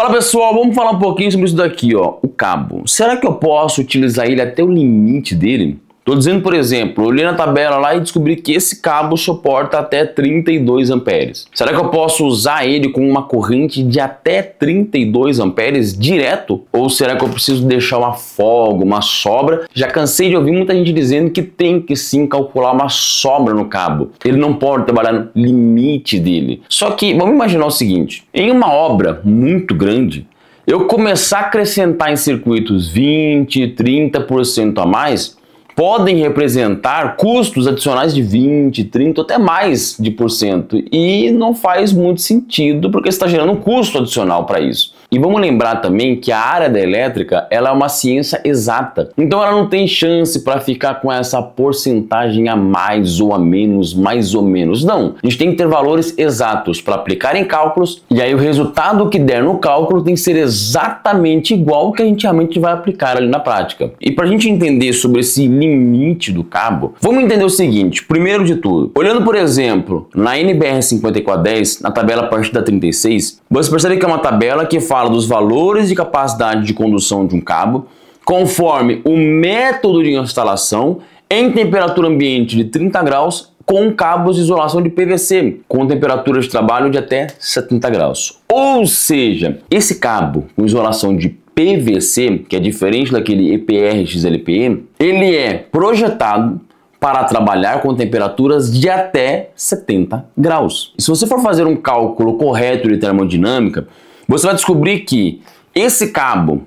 Fala pessoal, vamos falar um pouquinho sobre isso daqui, ó, o cabo. Será que eu posso utilizar ele até o limite dele? Estou dizendo, por exemplo, eu olhei na tabela lá e descobri que esse cabo suporta até 32 amperes. Será que eu posso usar ele com uma corrente de até 32 amperes direto? Ou será que eu preciso deixar uma folga, uma sobra? Já cansei de ouvir muita gente dizendo que tem que sim calcular uma sobra no cabo. Ele não pode trabalhar no limite dele. Só que vamos imaginar o seguinte, em uma obra muito grande, eu começar a acrescentar em circuitos 20, 30% a mais, podem representar custos adicionais de 20, 30, até mais de por cento. E não faz muito sentido porque você está gerando um custo adicional para isso. E vamos lembrar também que a área da elétrica ela é uma ciência exata. Então ela não tem chance para ficar com essa porcentagem a mais ou a menos, mais ou menos. Não, a gente tem que ter valores exatos para aplicar em cálculos e aí o resultado que der no cálculo tem que ser exatamente igual ao que a gente realmente vai aplicar ali na prática. E para a gente entender sobre esse limite do cabo, vamos entender o seguinte, primeiro de tudo, olhando por exemplo na NBR 5410, na tabela a partir da 36, você percebe que é uma tabela que fala dos valores de capacidade de condução de um cabo, conforme o método de instalação em temperatura ambiente de 30 graus com cabos de isolação de PVC, com temperatura de trabalho de até 70 graus. Ou seja, esse cabo com isolação de PVC, que é diferente daquele EPR XLPE, ele é projetado para trabalhar com temperaturas de até 70 graus. E se você for fazer um cálculo correto de termodinâmica, você vai descobrir que esse cabo,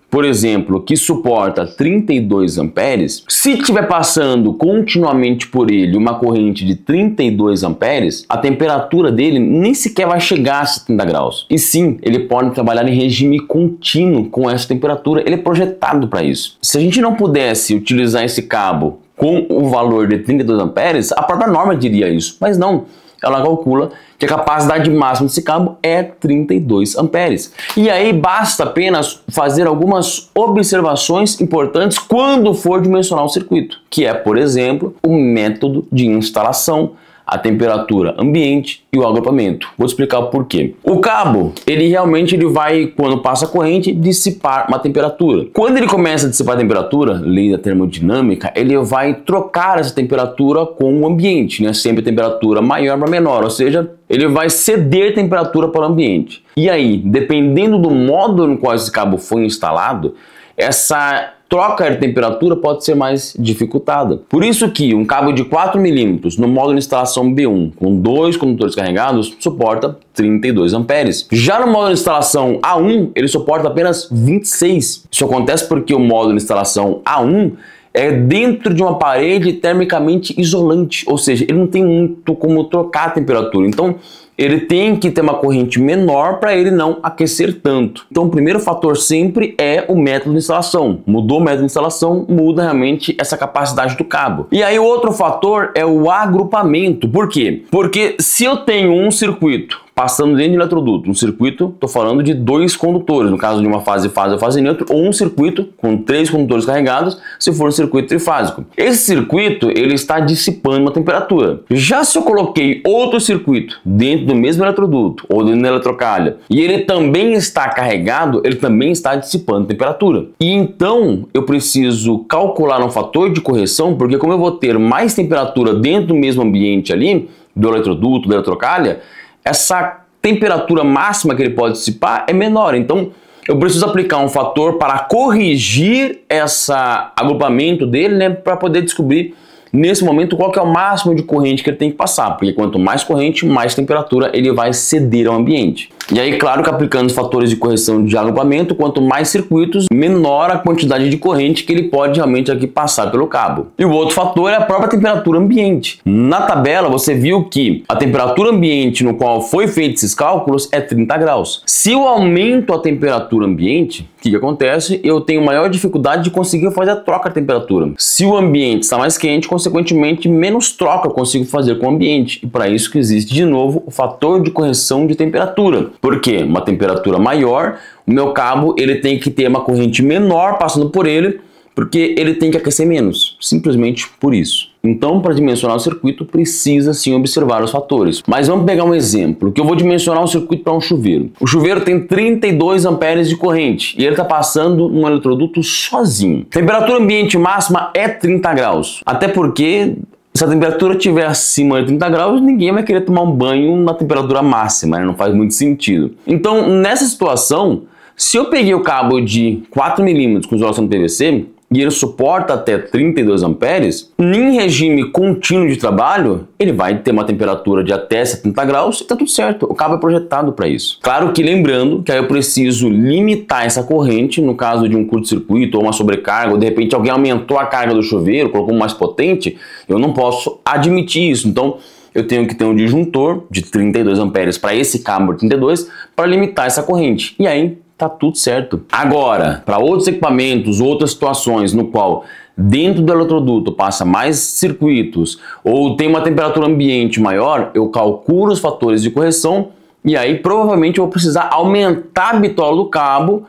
por exemplo, que suporta 32 amperes, se estiver passando continuamente por ele uma corrente de 32 amperes, a temperatura dele nem sequer vai chegar a 70 graus. E sim, ele pode trabalhar em regime contínuo com essa temperatura, ele é projetado para isso. Se a gente não pudesse utilizar esse cabo com o valor de 32 amperes, a própria norma diria isso, mas não. Ela calcula que a capacidade máxima desse cabo é 32 amperes. E aí basta apenas fazer algumas observações importantes quando for dimensionar o circuito, que é, por exemplo, o método de instalação, a temperatura ambiente e o agrupamento. Vou explicar o porquê. O cabo, ele realmente vai, quando passa a corrente, dissipar uma temperatura. Quando ele começa a dissipar a temperatura, lei da termodinâmica, ele vai trocar essa temperatura com o ambiente, né? Sempre a temperatura maior para menor, ou seja, ele vai ceder temperatura para o ambiente. E aí, dependendo do modo no qual esse cabo foi instalado, essa troca de temperatura pode ser mais dificultada. Por isso que um cabo de 4 milímetros no módulo de instalação B1 com 2 condutores carregados suporta 32 amperes. Já no módulo de instalação A1 ele suporta apenas 26. Isso acontece porque o módulo de instalação A1 é dentro de uma parede termicamente isolante, ou seja, ele não tem muito como trocar a temperatura. Então ele tem que ter uma corrente menor para ele não aquecer tanto. Então o primeiro fator sempre é o método de instalação. Mudou o método de instalação, muda realmente essa capacidade do cabo. E aí o outro fator é o agrupamento. Por quê? Porque se eu tenho um circuito passando dentro de eletroduto, um circuito, estou falando de 2 condutores, no caso de uma fase ou fase neutra, ou um circuito com 3 condutores carregados, se for um circuito trifásico. Esse circuito, ele está dissipando uma temperatura. Já se eu coloquei outro circuito dentro do mesmo eletroduto, ou dentro da eletrocalha, e ele também está carregado, ele também está dissipando temperatura. E então, eu preciso calcular um fator de correção, porque como eu vou ter mais temperatura dentro do mesmo ambiente ali, do eletroduto, da eletrocalha, essa temperatura máxima que ele pode dissipar é menor. Então, eu preciso aplicar um fator para corrigir esse agrupamento dele, né, para poder descobrir nesse momento qual que é o máximo de corrente que ele tem que passar, porque quanto mais corrente, mais temperatura ele vai ceder ao ambiente. E aí, claro que aplicando os fatores de correção de agrupamento, quanto mais circuitos, menor a quantidade de corrente que ele pode realmente aqui passar pelo cabo. E o outro fator é a própria temperatura ambiente. Na tabela você viu que a temperatura ambiente no qual foi feito esses cálculos é 30 graus. Se eu aumento a temperatura ambiente, o que acontece? Eu tenho maior dificuldade de conseguir fazer a troca de temperatura. Se o ambiente está mais quente, consequentemente, menos troca eu consigo fazer com o ambiente. E para isso que existe, de novo, o fator de correção de temperatura. Porque uma temperatura maior, o meu cabo ele tem que ter uma corrente menor passando por ele Porque ele tem que aquecer menos, simplesmente por isso. Então, para dimensionar o circuito, precisa sim observar os fatores. Mas vamos pegar um exemplo, que eu vou dimensionar um circuito para um chuveiro. O chuveiro tem 32 amperes de corrente e ele está passando um eletroduto sozinho. Temperatura ambiente máxima é 30 graus. Até porque, se a temperatura estiver acima de 30 graus, ninguém vai querer tomar um banho na temperatura máxima, né? Não faz muito sentido. Então, nessa situação, se eu peguei o cabo de 4 mm com isolação de PVC, e ele suporta até 32 amperes, em regime contínuo de trabalho, ele vai ter uma temperatura de até 70 graus e está tudo certo, o cabo é projetado para isso. Claro que lembrando que aí eu preciso limitar essa corrente, no caso de um curto-circuito ou uma sobrecarga, ou de repente alguém aumentou a carga do chuveiro, colocou um mais potente, eu não posso admitir isso. Então, eu tenho que ter um disjuntor de 32 amperes para esse cabo de 32 para limitar essa corrente. E aí, tá tudo certo. Agora, para outros equipamentos, outras situações no qual dentro do eletroduto passa mais circuitos ou tem uma temperatura ambiente maior, eu calculo os fatores de correção e aí provavelmente eu vou precisar aumentar a bitola do cabo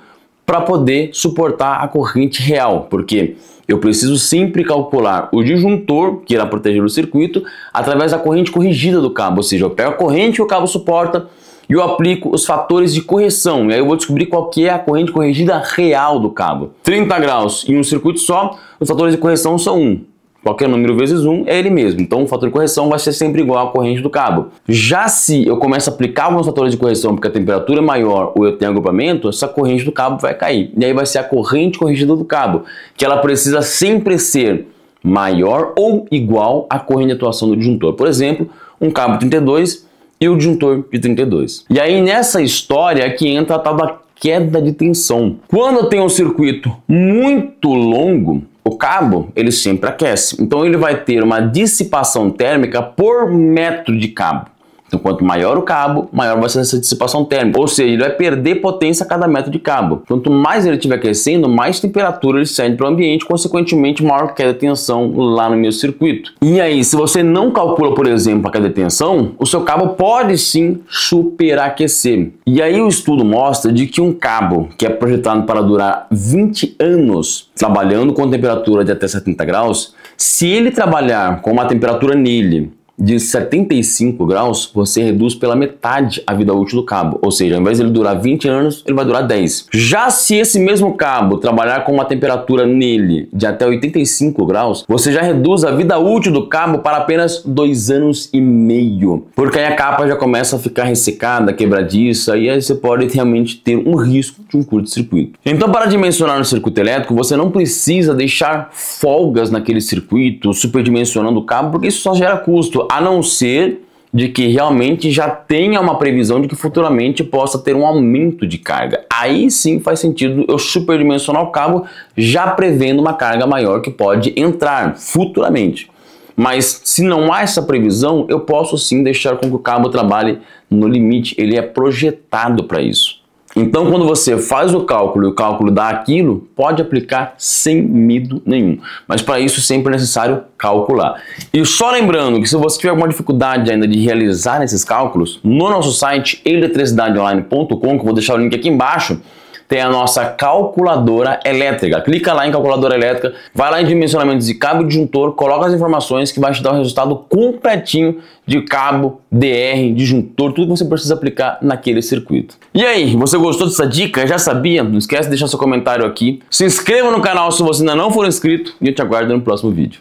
para poder suportar a corrente real, porque eu preciso sempre calcular o disjuntor, que irá proteger o circuito, através da corrente corrigida do cabo, ou seja, eu pego a corrente que o cabo suporta e eu aplico os fatores de correção, e aí eu vou descobrir qual que é a corrente corrigida real do cabo. 30 graus em um circuito só, os fatores de correção são 1. Qualquer número vezes 1 é ele mesmo, então o fator de correção vai ser sempre igual à corrente do cabo. Já se eu começo a aplicar alguns fatores de correção porque a temperatura é maior ou eu tenho agrupamento, essa corrente do cabo vai cair. E aí vai ser a corrente corrigida do cabo, que ela precisa sempre ser maior ou igual à corrente de atuação do disjuntor. Por exemplo, um cabo 32 e o disjuntor de 32. E aí nessa história é que entra a tal da queda de tensão. Quando eu tenho um circuito muito longo, o cabo ele sempre aquece. Então ele vai ter uma dissipação térmica por metro de cabo. Então, quanto maior o cabo, maior vai ser essa dissipação térmica. Ou seja, ele vai perder potência a cada metro de cabo. Quanto mais ele estiver aquecendo, mais temperatura ele cede para o ambiente, consequentemente, maior queda de tensão lá no meu circuito. E aí, se você não calcula, por exemplo, a queda de tensão, o seu cabo pode sim superaquecer. E aí o estudo mostra de que um cabo que é projetado para durar 20 anos, trabalhando com temperatura de até 70 graus, se ele trabalhar com uma temperatura nele de 75 graus, você reduz pela metade a vida útil do cabo. Ou seja, ao invés de ele durar 20 anos, ele vai durar 10. Já se esse mesmo cabo trabalhar com uma temperatura nele de até 85 graus, você já reduz a vida útil do cabo para apenas 2 anos e meio. Porque aí a capa já começa a ficar ressecada, quebradiça, e aí você pode realmente ter um risco de um curto-circuito. Então, para dimensionar no circuito elétrico, você não precisa deixar folgas naquele circuito, superdimensionando o cabo, porque isso só gera custo. A não ser de que realmente já tenha uma previsão de que futuramente possa ter um aumento de carga. Aí sim faz sentido eu superdimensionar o cabo, já prevendo uma carga maior que pode entrar futuramente. Mas se não há essa previsão, eu posso sim deixar com que o cabo trabalhe no limite, ele é projetado para isso. Então, quando você faz o cálculo e o cálculo dá aquilo, pode aplicar sem medo nenhum. Mas para isso sempre é necessário calcular. E só lembrando que se você tiver alguma dificuldade ainda de realizar esses cálculos, no nosso site eletricidade-online.com, que eu vou deixar o link aqui embaixo, tem a nossa calculadora elétrica. Clica lá em calculadora elétrica, vai lá em dimensionamentos de cabo e disjuntor, coloca as informações que vai te dar o resultado completinho de cabo, DR, disjuntor, tudo que você precisa aplicar naquele circuito. E aí, você gostou dessa dica? Já sabia? Não esquece de deixar seu comentário aqui. Se inscreva no canal se você ainda não for inscrito e eu te aguardo no próximo vídeo.